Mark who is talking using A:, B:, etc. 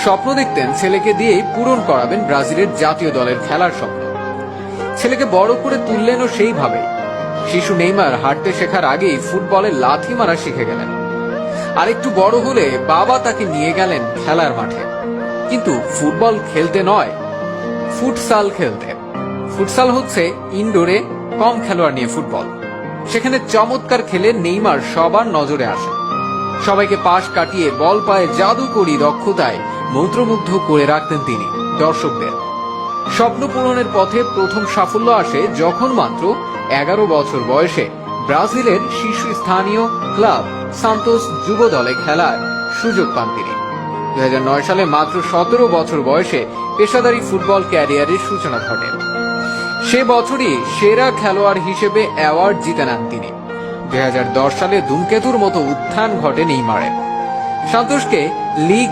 A: স্বপ্ন দেখতেন ছেলেকে দিয়েই পূরণ করাবেন ব্রাজিলের জাতীয় দলের খেলার স্বপ্ন। ছেলেকে বড় করে তুললেনও সেইভাবেই। শিশু নেইমার হাঁটতে শেখার আগেই ফুটবলে লাথি মারা শিখে গেলেন। আর একটু বড় হলে বাবা তাকে নিয়ে গেলেন খেলার মাঠে, কিন্তু ফুটবল খেলতে নয়, ফুটসাল খেলতে। ফুটসাল হচ্ছে ইনডোরে কম খেলোয়াড় নিয়ে ফুটবল। সেখানে চমৎকার খেলে নেইমার সবার নজরে আসেন। সবাইকে পাশ কাটিয়ে বল পায়ে জাদুকরী দক্ষতায় মন্ত্রমুগ্ধ করে রাখতেন তিনি দর্শকদের। স্বপ্ন পূরণের পথে প্রথম সাফল্য আসে যখন মাত্র 11 বছর বয়সে ব্রাজিলের শীর্ষস্থানীয় ক্লাব সান্তোস যুব দলে খেলার সুযোগ পান তিনি। 2009 সালে মাত্র 17 বছর বয়সে পেশাদারী ফুটবল ক্যারিয়ারের সূচনা ঘটে। সে বছরই সেরা খেলোয়াড় হিসেবে অ্যাওয়ার্ড জিতে নেন তিনি। 2010 সালে ধূমকেতুর মতো উত্থান ঘটে নেইমারের। সান্তোসকে লিগ